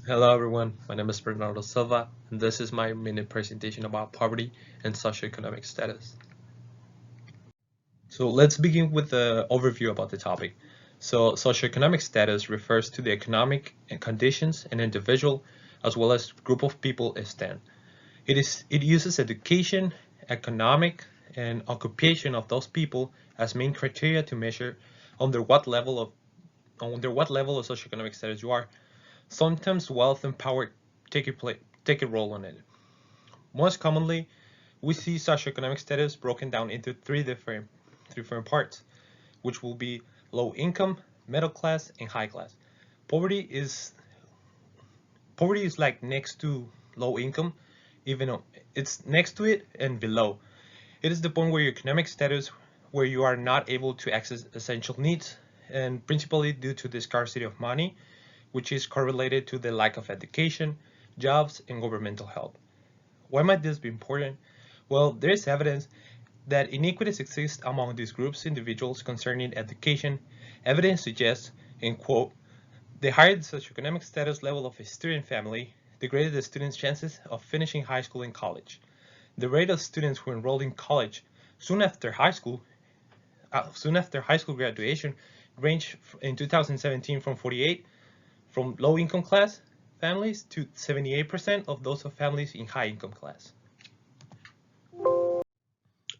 Hello everyone, my name is Bernardo Silva, and this is my mini presentation about poverty and socioeconomic status. So let's begin with the overview about the topic. So socioeconomic status refers to the economic conditions an individual as well as group of people stand. It uses education, economic, and occupation of those people as main criteria to measure under what level of socioeconomic status you are. Sometimes wealth and power take a role on it. Most commonly, we see socioeconomic status broken down into three different parts, which will be low income, middle class, and high class. Poverty is poverty is like next to low income, even though it's next to it and below. It is the point where your economic status where you are not able to access essential needs, and principally due to the scarcity of money, which is correlated to the lack of education, jobs, and governmental help. Why might this be important? Well, there is evidence that inequities exist among these groups individuals concerning education. Evidence suggests, in quote, the higher the socioeconomic status level of a student family, the greater the student's chances of finishing high school and college. The rate of students who enrolled in college soon after high school graduation ranged in 2017 from 48 from low-income class families to 78% of those of families in high-income class.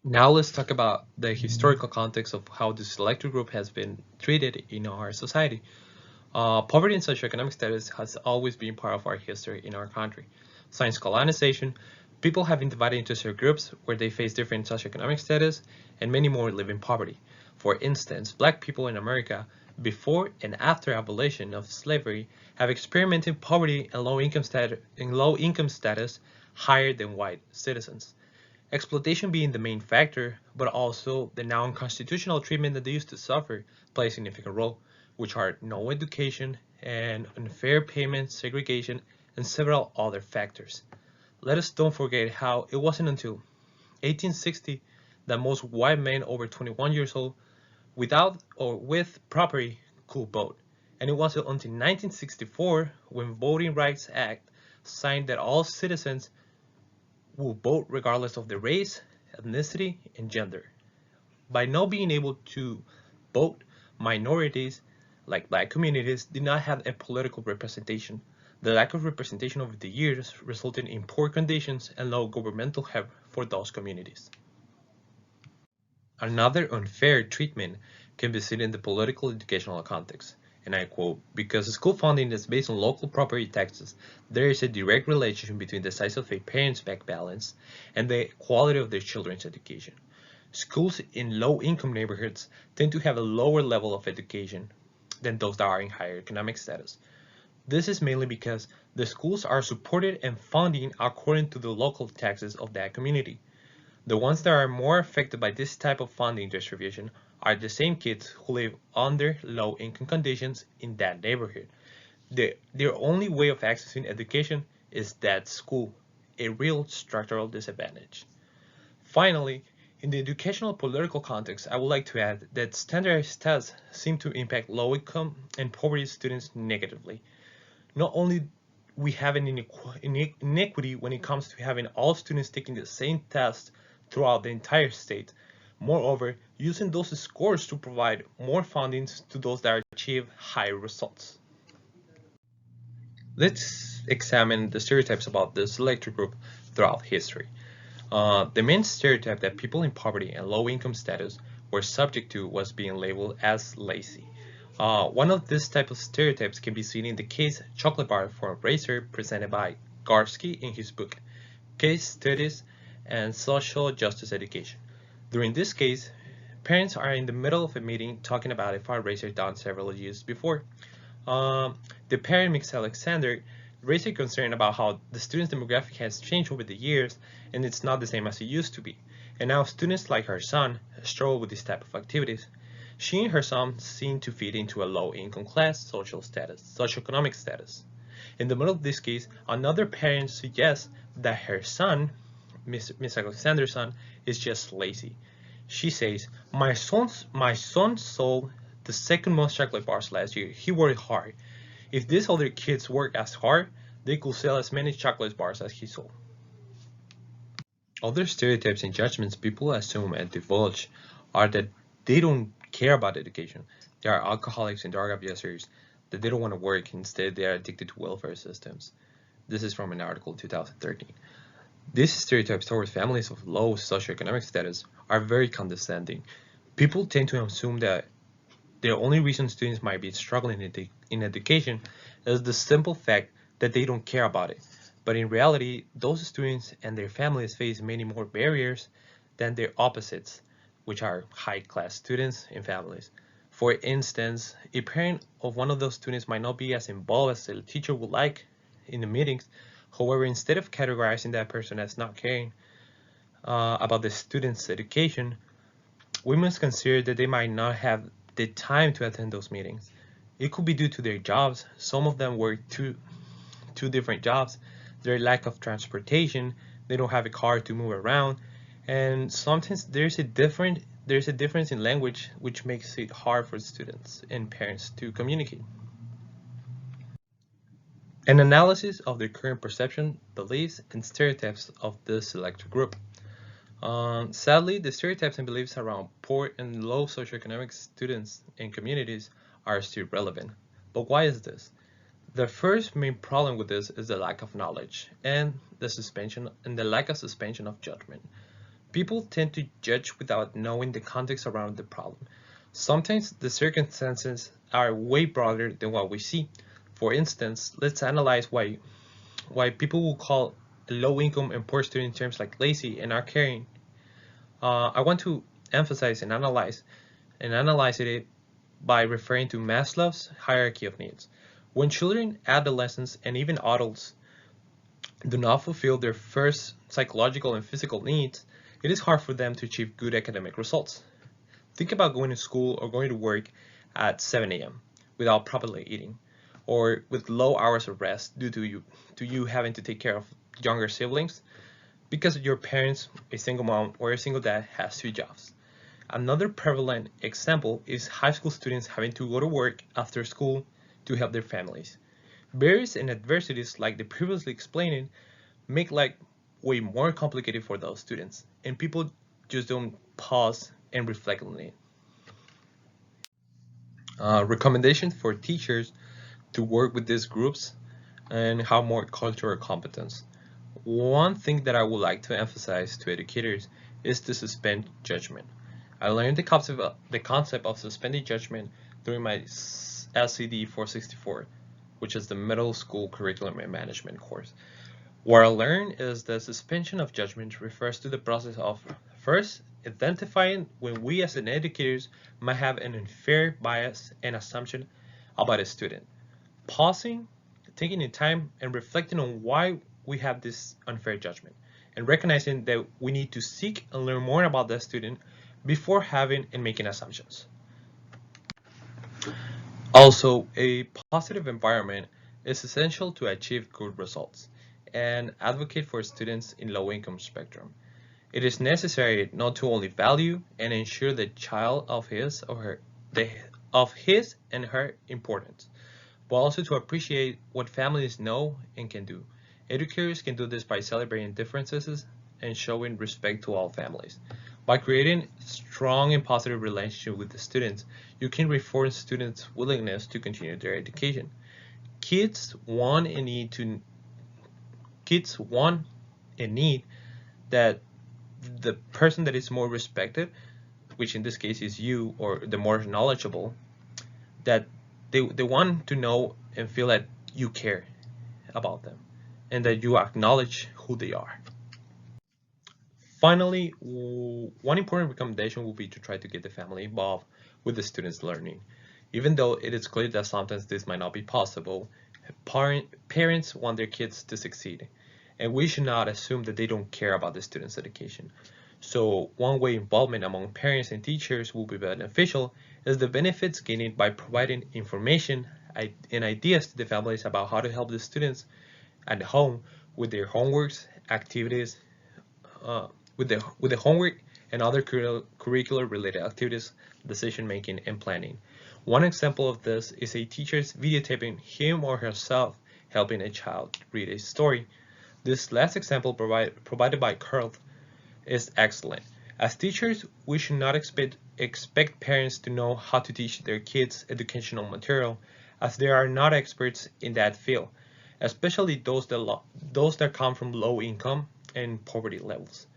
Now let's talk about the historical context of how this selected group has been treated in our society. Poverty and socioeconomic status has always been part of our history in our country. Since colonization, people have been divided into certain groups where they face different socioeconomic status and many more live in poverty. For instance, black people in America before and after abolition of slavery have experienced poverty and low income status higher than white citizens. Exploitation being the main factor, but also the now unconstitutional treatment that they used to suffer plays a significant role, which are no education and unfair payment, segregation, and several other factors. Let us don't forget how it wasn't until 1860 that most white men over 21 years old without or with property could vote. And it wasn't until 1964 when Voting Rights Act signed that all citizens will vote regardless of their race, ethnicity, and gender. By not being able to vote, minorities, like black communities, did not have a political representation. The lack of representation over the years resulted in poor conditions and low governmental help for those communities. Another unfair treatment can be seen in the political educational context, and I quote, because school funding is based on local property taxes, there is a direct relationship between the size of a parent's bank balance and the quality of their children's education. Schools in low-income neighborhoods tend to have a lower level of education than those that are in higher economic status. This is mainly because the schools are supported and funding according to the local taxes of that community. The ones that are more affected by this type of funding distribution are the same kids who live under low income conditions in that neighborhood. Their only way of accessing education is that school, a real structural disadvantage. Finally, in the educational political context, I would like to add that standardized tests seem to impact low income and poverty students negatively. Not only we have an inequity when it comes to having all students taking the same test throughout the entire state. Moreover, using those scores to provide more fundings to those that achieve higher results. Let's examine the stereotypes about the selected group throughout history. The main stereotype that people in poverty and low income status were subject to was being labeled as lazy. One of this type of stereotypes can be seen in the case chocolate bar for a racer presented by Garsky in his book Case Studies and Social Justice Education. During this case, parents are in the middle of a meeting talking about a far racer done several years before. The parent, Mix Alexander, raised a concern about how the student's demographic has changed over the years and it's not the same as it used to be. And now students like her son struggle with this type of activities. She and her son seem to fit into a low-income class socioeconomic status. In the middle of this case, another parent suggests that her son, Miss Alexander's son, is just lazy. She says, my son sold the second most chocolate bars last year. He worked hard. If these older kids work as hard, they could sell as many chocolate bars as he sold. Other stereotypes and judgments people assume and divulge are that they don't care about education. They are alcoholics and drug abusers, that they don't want to work, instead they are addicted to welfare systems. This is from an article in 2013. These stereotypes towards families of low socioeconomic status are very condescending. People tend to assume that the only reason students might be struggling in education is the simple fact that they don't care about it. But in reality, those students and their families face many more barriers than their opposites, which are high-class students and families. For instance, a parent of one of those students might not be as involved as the teacher would like in the meetings. However, instead of categorizing that person as not caring about the student's education, we must consider that they might not have the time to attend those meetings. It could be due to their jobs. Some of them work two different jobs, their lack of transportation, they don't have a car to move around, and sometimes there's a difference in language which makes it hard for students and parents to communicate. An analysis of the current perception, beliefs, and stereotypes of this select group. Sadly, the stereotypes and beliefs around poor and low socioeconomic students and communities are still relevant. But why is this? The first main problem with this is the lack of knowledge and the lack of suspension of judgment. People tend to judge without knowing the context around the problem. Sometimes the circumstances are way broader than what we see. For instance, let's analyze why people will call a low income and poor student terms like lazy and not caring. I want to emphasize and analyze it by referring to Maslow's hierarchy of needs. When children, adolescents, and even adults do not fulfill their first psychological and physical needs, it is hard for them to achieve good academic results. Think about going to school or going to work at 7 a.m. without properly eating, or with low hours of rest due to you having to take care of younger siblings because your parents, a single mom or a single dad, has two jobs. Another prevalent example is high school students having to go to work after school to help their families. Barriers and adversities like the previously explained make life way more complicated for those students, and people just don't pause and reflect on it. Recommendations for teachers to work with these groups and have more cultural competence. One thing that I would like to emphasize to educators is to suspend judgment. I learned the concept of suspending judgment during my LCD 464, which is the middle school curriculum and management course. What I learned is that suspension of judgment refers to the process of first identifying when we as an educators might have an unfair bias and assumption about a student, pausing, taking the time and reflecting on why we have this unfair judgment, and recognizing that we need to seek and learn more about that student before having and making assumptions. Also, a positive environment is essential to achieve good results and advocate for students in low-income spectrum. It is necessary not to only value and ensure the child of his and her importance, but also to appreciate what families know and can do. Educators can do this by celebrating differences and showing respect to all families. By creating strong and positive relationship with the students, you can reinforce students' willingness to continue their education. Kids want and need to kids want and need that the person that is more respected, which in this case is you or the more knowledgeable, that they want to know and feel that you care about them and that you acknowledge who they are. Finally, one important recommendation will be to try to get the family involved with the students' learning. Even though it is clear that sometimes this might not be possible, parents want their kids to succeed, and we should not assume that they don't care about the students' education. So one way involvement among parents and teachers will be beneficial is the benefits gained by providing information and ideas to the families about how to help the students at home with their homeworks, activities, uh, with the homework and other curricular related activities, decision making and planning. One example of this is a teacher's videotaping him or herself helping a child read a story. This last example provided by Carl is excellent. As teachers, we should not expect parents to know how to teach their kids educational material, as they are not experts in that field, especially those that come from low income and poverty levels.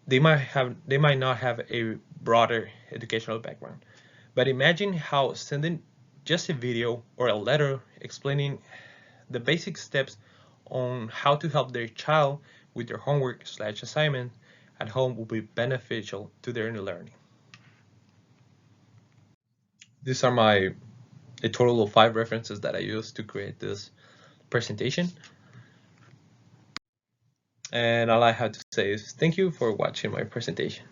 They might not have a broader educational background. But imagine how sending just a video or a letter explaining the basic steps on how to help their child with their homework/assignment at home will be beneficial to their learning. These are a total of 5 references that I used to create this presentation. And all I have to say is thank you for watching my presentation.